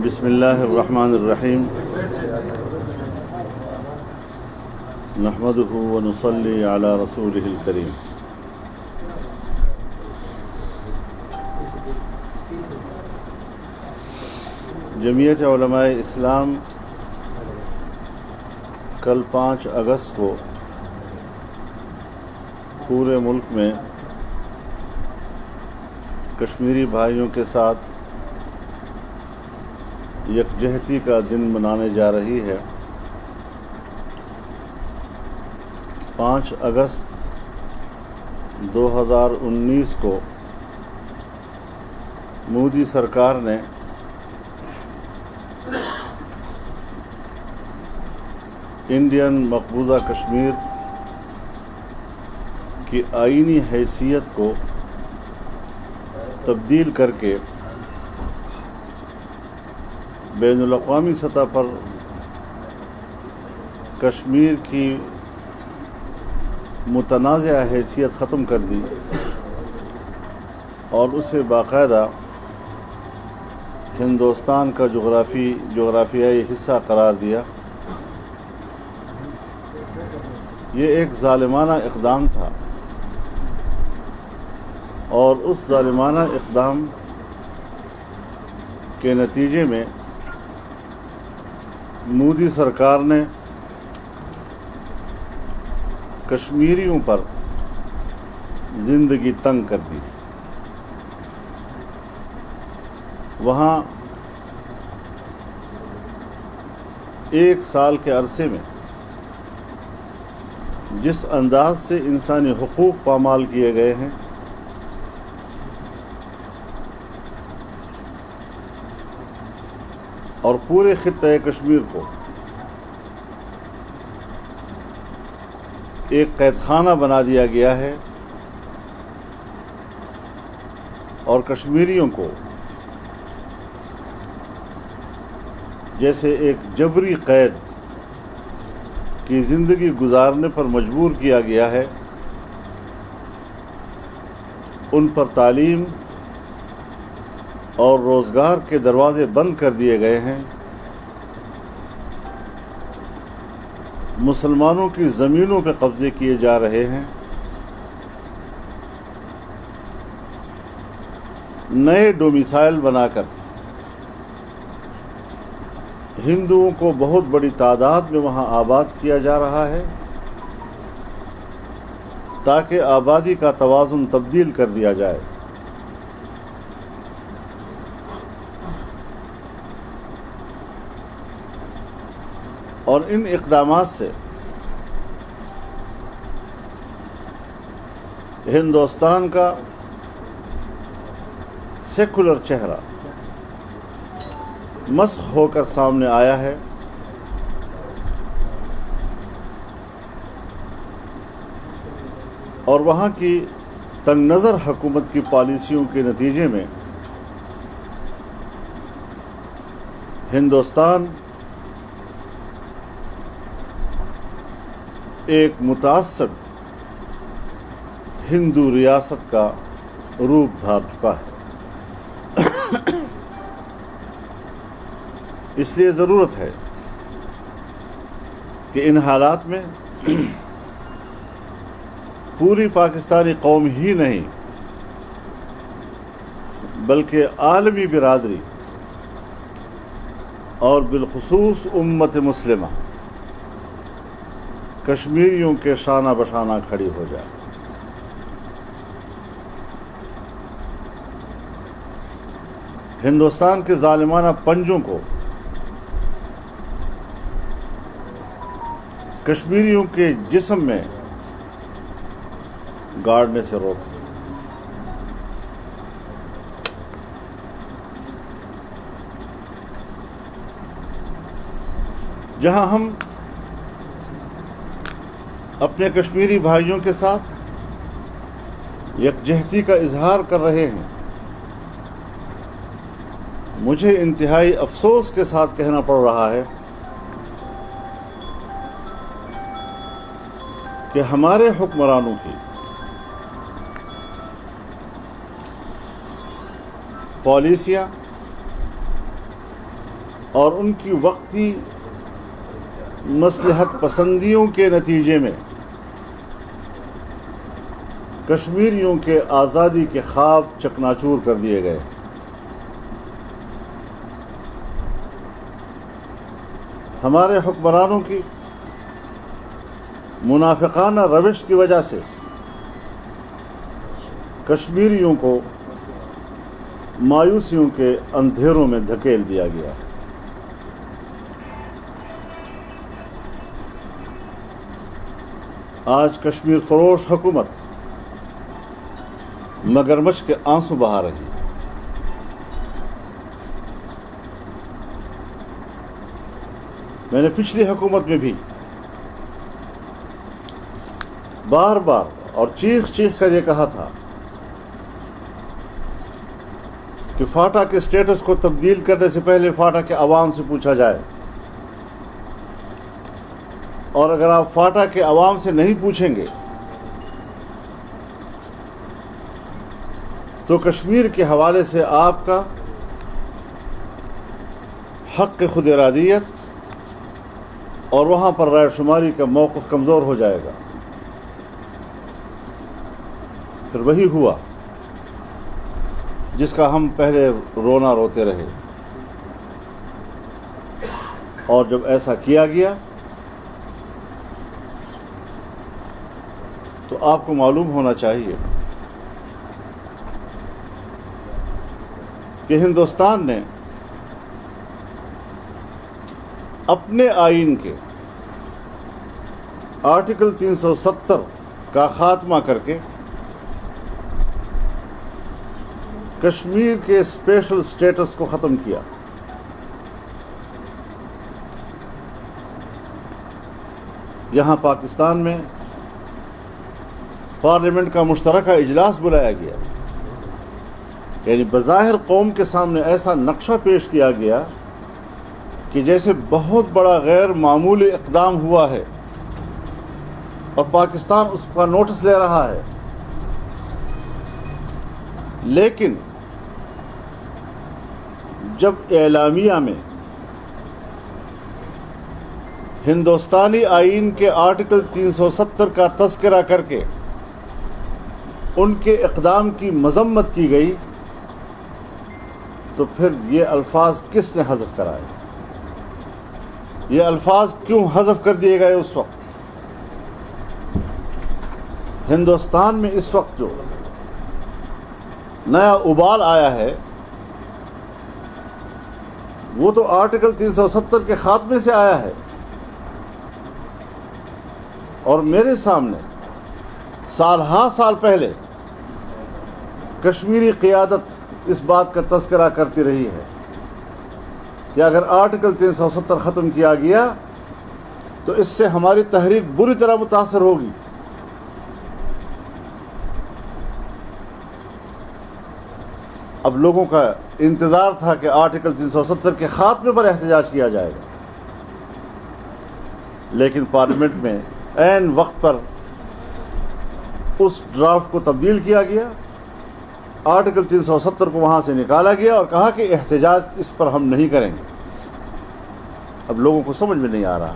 بسم اللہ الرحمن الرحیم نحمدہ ونصلی علی رسولہ الکریم۔ جمعیت علماء اسلام کل 5 اگست کو پورے ملک میں کشمیری بھائیوں کے ساتھ یکجہتی کا دن منانے جا رہی ہے۔ 5 اگست 2019 کو مودی سرکار نے انڈین مقبوضہ کشمیر کی آئینی حیثیت کو تبدیل کر کے بین الاقوامی سطح پر کشمیر کی متنازع حیثیت ختم کر دی اور اسے باقاعدہ ہندوستان کا جغرافیائی حصہ قرار دیا۔ یہ ایک ظالمانہ اقدام تھا اور اس ظالمانہ اقدام کے نتیجے میں مودی سرکار نے کشمیریوں پر زندگی تنگ کر دی۔ وہاں 1 سال کے عرصے میں جس انداز سے انسانی حقوق پامال کیے گئے ہیں، اور پورے خطۂ کشمیر کو ایک قید خانہ بنا دیا گیا ہے اور کشمیریوں کو جیسے ایک جبری قید کی زندگی گزارنے پر مجبور کیا گیا ہے۔ ان پر تعلیم اور روزگار کے دروازے بند کر دیے گئے ہیں۔ مسلمانوں کی زمینوں پہ قبضے کیے جا رہے ہیں۔ نئے ڈومیسائل بنا کر ہندوؤں کو بہت بڑی تعداد میں وہاں آباد کیا جا رہا ہے تاکہ آبادی کا توازن تبدیل کر دیا جائے۔ اور ان اقدامات سے ہندوستان کا سیکولر چہرہ مسخ ہو کر سامنے آیا ہے۔ اور وہاں کی تنگ نظر حکومت کی پالیسیوں کے نتیجے میں ہندوستان ایک متعصب ہندو ریاست کا روپ دھار چکا ہے۔ اس لیے ضرورت ہے کہ ان حالات میں پوری پاکستانی قوم ہی نہیں بلکہ عالمی برادری اور بالخصوص امت مسلمہ کشمیریوں کے شانہ بشانہ کھڑی ہو جائے۔ ہندوستان کے ظالمانہ پنجوں کو کشمیریوں کے جسم میں گاڑنے سے روک۔ جہاں ہم اپنے کشمیری بھائیوں کے ساتھ یکجہتی کا اظہار کر رہے ہیں، مجھے انتہائی افسوس کے ساتھ کہنا پڑ رہا ہے کہ ہمارے حکمرانوں کی پالیسیاں اور ان کی وقتی مصلحت پسندیوں کے نتیجے میں کشمیریوں کے آزادی کے خواب چکناچور کر دیے گئے۔ ہمارے حکمرانوں کی منافقانہ روش کی وجہ سے کشمیریوں کو مایوسیوں کے اندھیروں میں دھکیل دیا گیا۔ آج کشمیر فروش حکومت مگرمچھ کے آنسو بہا رہی ہے۔ میں نے پچھلی حکومت میں بھی بار بار اور چیخ چیخ کر یہ کہا تھا کہ فاٹا کے سٹیٹس کو تبدیل کرنے سے پہلے فاٹا کے عوام سے پوچھا جائے، اور اگر آپ فاٹا کے عوام سے نہیں پوچھیں گے تو کشمیر کے حوالے سے آپ کا حق خود ارادیت اور وہاں پر رائے شماری کا موقف کمزور ہو جائے گا۔ پھر وہی ہوا جس کا ہم پہلے رونا روتے رہے، اور جب ایسا کیا گیا تو آپ کو معلوم ہونا چاہیے کہ ہندوستان نے اپنے آئین کے آرٹیکل 370 کا خاتمہ کر کے کشمیر کے اسپیشل سٹیٹس کو ختم کیا۔ یہاں پاکستان میں پارلیمنٹ کا مشترکہ اجلاس بلایا گیا، یعنی بظاہر قوم کے سامنے ایسا نقشہ پیش کیا گیا کہ جیسے بہت بڑا غیر معمولی اقدام ہوا ہے اور پاکستان اس کا نوٹس لے رہا ہے، لیکن جب اعلامیہ میں ہندوستانی آئین کے آرٹیکل 370 کا تذکرہ کر کے ان کے اقدام کی مذمت کی گئی تو پھر یہ الفاظ کس نے حذف کرائے؟ یہ الفاظ کیوں حذف کر دیے گئے؟ اس وقت ہندوستان میں اس وقت جو نیا ابال آیا ہے وہ تو آرٹیکل 370 کے خاتمے سے آیا ہے، اور میرے سامنے سال ہا سال پہلے کشمیری قیادت اس بات کا تذکرہ کرتی رہی ہے کہ اگر آرٹیکل 370 ختم کیا گیا تو اس سے ہماری تحریک بری طرح متاثر ہوگی۔ اب لوگوں کا انتظار تھا کہ آرٹیکل 370 کے خاتمے پر احتجاج کیا جائے گا، لیکن پارلیمنٹ میں عین وقت پر اس ڈرافٹ کو تبدیل کیا گیا، آرٹیکل 370 کو وہاں سے نکالا گیا اور کہا کہ احتجاج اس پر ہم نہیں کریں گے۔ اب لوگوں کو سمجھ میں نہیں آ رہا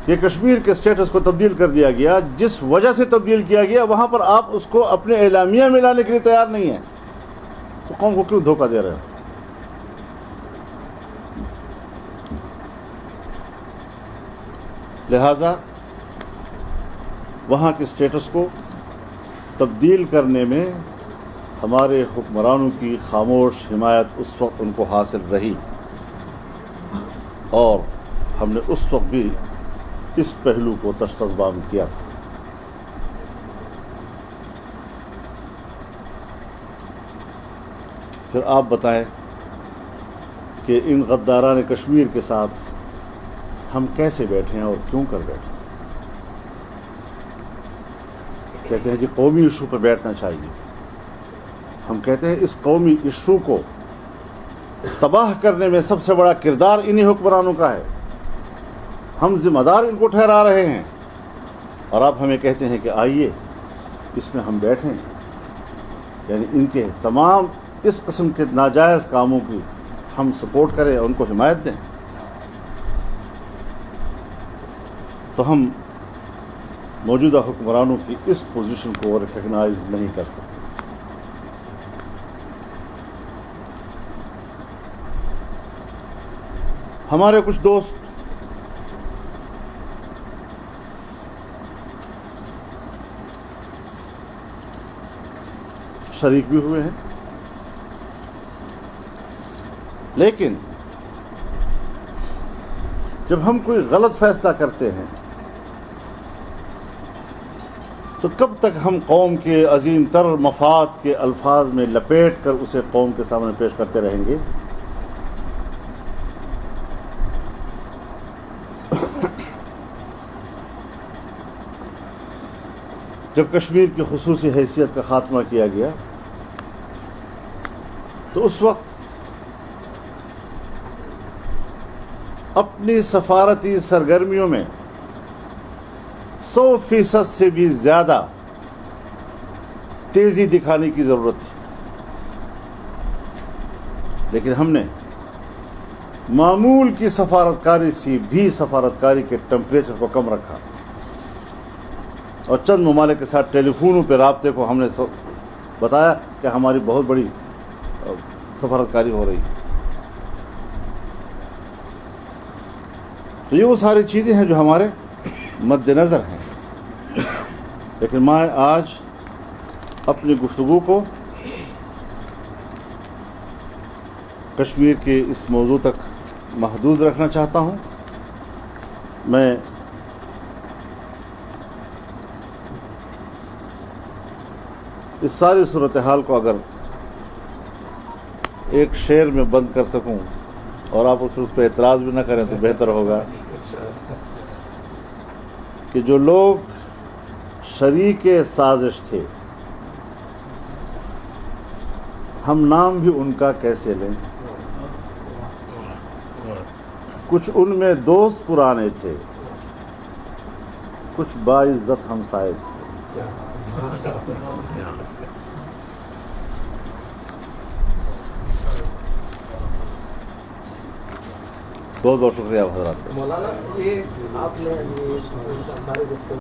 کہ کشمیر کے سٹیٹس کو تبدیل کر دیا گیا، جس وجہ سے تبدیل کیا گیا وہاں پر آپ اس کو اپنے اعلامیہ میں لانے کے لیے تیار نہیں ہیں، تو قوم کو کیوں دھوکہ دے رہے ہیں؟ لہذا وہاں کے سٹیٹس کو تبدیل کرنے میں ہمارے حکمرانوں کی خاموش حمایت اس وقت ان کو حاصل رہی، اور ہم نے اس وقت بھی اس پہلو کو تشتزبام کیا تھا۔ پھر آپ بتائیں کہ ان غداران کشمیر کے ساتھ ہم کیسے بیٹھے ہیں اور کیوں کر بیٹھے ہیں؟ کہتے ہیں کہ قومی ایشو پر بیٹھنا چاہیے۔ ہم کہتے ہیں اس قومی ایشو کو تباہ کرنے میں سب سے بڑا کردار انہی حکمرانوں کا ہے، ہم ذمہ دار ان کو ٹھہرا رہے ہیں، اور آپ ہمیں کہتے ہیں کہ آئیے اس میں ہم بیٹھیں، یعنی ان کے تمام اس قسم کے ناجائز کاموں کی ہم سپورٹ کریں، ان کو حمایت دیں، تو ہم موجودہ حکمرانوں کی اس پوزیشن کو ریکگنائز نہیں کر سکتے۔ ہمارے کچھ دوست شریک بھی ہوئے ہیں، لیکن جب ہم کوئی غلط فیصلہ کرتے ہیں تو کب تک ہم قوم کے عظیم تر مفاد کے الفاظ میں لپیٹ کر اسے قوم کے سامنے پیش کرتے رہیں گے؟ جب کشمیر کی خصوصی حیثیت کا خاتمہ کیا گیا تو اس وقت اپنی سفارتی سرگرمیوں میں 100% سے بھی زیادہ تیزی دکھانے کی ضرورت تھی، لیکن ہم نے معمول کی سفارتکاری سے بھی سفارتکاری کے ٹیمپریچر کو کم رکھا، اور چند ممالک کے ساتھ ٹیلی فونوں پہ رابطے کو ہم نے بتایا کہ ہماری بہت بڑی سفارتکاری ہو رہی ہے۔ تو یہ وہ ساری چیزیں ہیں جو ہمارے مد نظر ہیں، لیکن میں آج اپنی گفتگو کو کشمیر کے اس موضوع تک محدود رکھنا چاہتا ہوں۔ میں اس ساری صورتحال کو اگر ایک شعر میں بند کر سکوں اور آپ اس پہ اعتراض بھی نہ کریں تو بہتر ہوگا کہ جو لوگ شریک سازش تھے، ہم نام بھی ان کا کیسے لیں، کچھ ان میں دوست پرانے تھے، کچھ باعزت ہمسائے تھے۔ بہت بہت شکریہ حضرات۔ مولانا، یہ آپ نے